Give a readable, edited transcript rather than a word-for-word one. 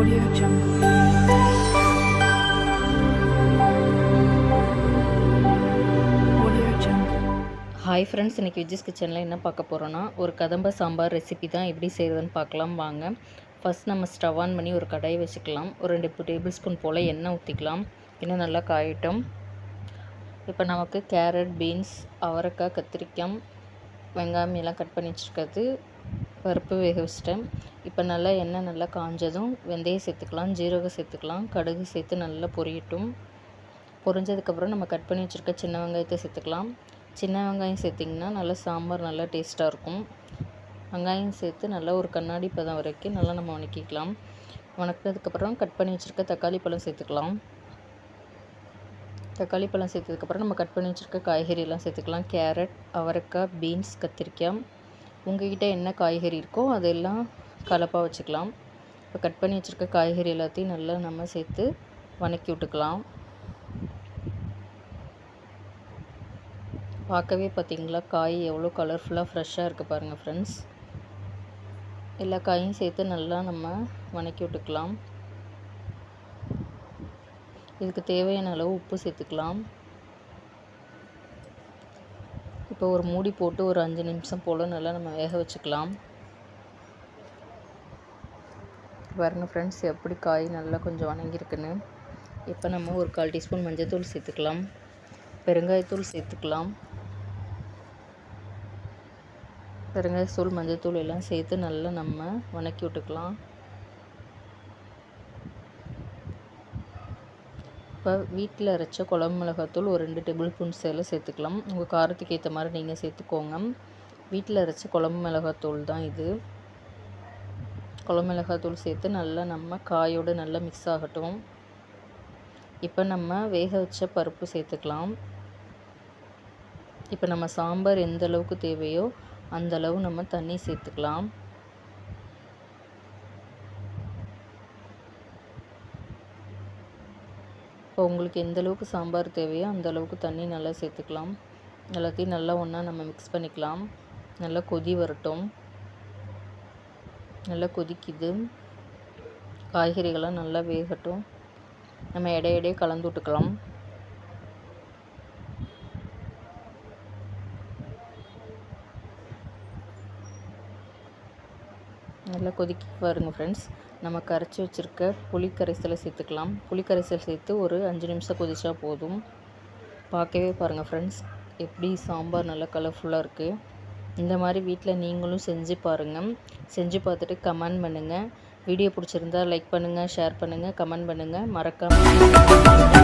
Audio Jungle. Audio Jungle. Hi friends, இன்றைக்கி விஜிஸ் கிச்சனில் என்ன பார்க்க போகிறோன்னா, ஒரு கதம்ப சாம்பார் ரெசிபி தான் எப்படி செய்கிறதுன்னு பார்க்கலாம் வாங்க. ஃபஸ்ட் நம்ம ஸ்டவ் ஆன் பண்ணி ஒரு கடாயை வச்சுக்கலாம். ஒரு 2 டேபிள் ஸ்பூன் போல் எண்ணெய் ஊற்றிக்கலாம். எண்ணெய் நல்லா காயட்டும். இப்போ நமக்கு கேரட், பீன்ஸ், அவரைக்காய், கத்திரிக்காய், வெங்காயம் எல்லாம் கட் பண்ணி வச்சுருக்கிறது, பருப்பு வேக வச்சிட்டேன். இப்போ நல்லா எண்ணெய் நல்லா காஞ்சதும் வெந்தயம் சேர்த்துக்கலாம், ஜீரகம் சேர்த்துக்கலாம், கடுகு சேர்த்து நல்லா பொரியட்டும். பொரிஞ்சதுக்கப்புறம் நம்ம கட் பண்ணி வச்சுருக்க சின்ன வெங்காயத்தை சேர்த்துக்கலாம். சின்ன வெங்காயம் சேர்த்திங்கன்னா நல்லா சாம்பார் நல்லா டேஸ்ட்டாக இருக்கும். வெங்காயம் சேர்த்து நல்லா ஒரு கண்ணாடி பதம் வரைக்கும் நல்லா நம்ம வணக்கிக்கலாம். வணக்கினதுக்கப்புறம் கட் பண்ணி வச்சுருக்க தக்காளி பழம் சேர்த்துக்கலாம். தக்காளி பழம் சேர்த்ததுக்கப்புறம் நம்ம கட் பண்ணி வச்சுருக்க காய்கறியெல்லாம் சேர்த்துக்கலாம். கேரட், அவரைக்காய், பீன்ஸ், கத்திரிக்காய், உங்கள்கிட்ட என்ன காய்கறி இருக்கோ அதெல்லாம் கலப்பாக வச்சுக்கலாம். இப்போ கட் பண்ணி வச்சுருக்க காய்கறி எல்லாத்தையும் நல்லா நம்ம சேர்த்து வணக்கி விட்டுக்கலாம். பார்க்கவே பார்த்திங்களா காய் எவ்வளோ கலர்ஃபுல்லாக ஃப்ரெஷ்ஷாக இருக்குது பாருங்கள் ஃப்ரெண்ட்ஸ். எல்லா காயும் சேர்த்து நல்லா நம்ம வணக்கி விட்டுக்கலாம். இதுக்கு தேவையான அளவு உப்பு சேர்த்துக்கலாம். இப்போ ஒரு மூடி போட்டு ஒரு 5 நிமிஷம் போல் நல்லா நம்ம வேக வச்சுக்கலாம். பாருங்கள் ஃப்ரெண்ட்ஸ், எப்படி காய் நல்லா கொஞ்சம் வணங்கியிருக்குன்னு. இப்போ நம்ம ஒரு 1/4 டீஸ்பூன் மஞ்சள்தூள் சேர்த்துக்கலாம். பெருங்காயத்தூள் சேர்த்துக்கலாம். பெருங்காயத்தூள், மஞ்சள்தூள் எல்லாம் சேர்த்து நல்லா நம்ம வணக்கி விட்டுக்கலாம். இப்போ வீட்டில் அரைச்ச குழம்பு மிளகாத்தூள் ஒரு 2 டேபிள் ஸ்பூன் சேர்த்துக்கலாம். உங்கள் காரத்துக்கு ஏற்ற மாதிரி நீங்கள் சேர்த்துக்கோங்க. வீட்டில் அரைச்ச குழம்பு மிளகாத்தூள் தான் இது. குழம்பு மிளகாத்தூள் சேர்த்து நல்லா நம்ம காயோடு நல்லா மிக்ஸ் ஆகட்டும். இப்போ நம்ம வேக வச்ச பருப்பு சேர்த்துக்கலாம். இப்போ நம்ம சாம்பார் எந்த அளவுக்கு தேவையோ அந்த அளவு நம்ம தண்ணி சேர்த்துக்கலாம். இப்போ உங்களுக்கு எந்த அளவுக்கு சாம்பார் தேவையோ அந்த அளவுக்கு தண்ணி நல்லா சேர்த்துக்கலாம். எல்லாத்தையும் நல்லா ஒன்றா நம்ம மிக்ஸ் பண்ணிக்கலாம். நல்லா கொதி வரட்டும். நல்லா கொதிக்குது. காய்கறிகள்லாம் நல்லா வேகட்டும். நம்ம இடையிடையே கலந்து விட்டுக்கலாம். நல்லா கொதிக்க பாருங்கள் ஃப்ரெண்ட்ஸ். நம்ம கரைச்சி வச்சுருக்க புளி கரைசலை சேர்த்துக்கலாம். புளி கரைசல் சேர்த்து ஒரு 5 நிமிஷம் கொதிச்சா போதும். பார்க்கவே பாருங்கள் ஃப்ரெண்ட்ஸ், எப்படி சாம்பார் நல்லா கலர்ஃபுல்லாக இருக்குது. இந்த மாதிரி வீட்டில் நீங்களும் செஞ்சு பாருங்கள். செஞ்சு பார்த்துட்டு கமெண்ட் பண்ணுங்கள். வீடியோ பிடிச்சிருந்தா லைக் பண்ணுங்கள், ஷேர் பண்ணுங்கள், கமெண்ட் பண்ணுங்கள். மறக்காமல்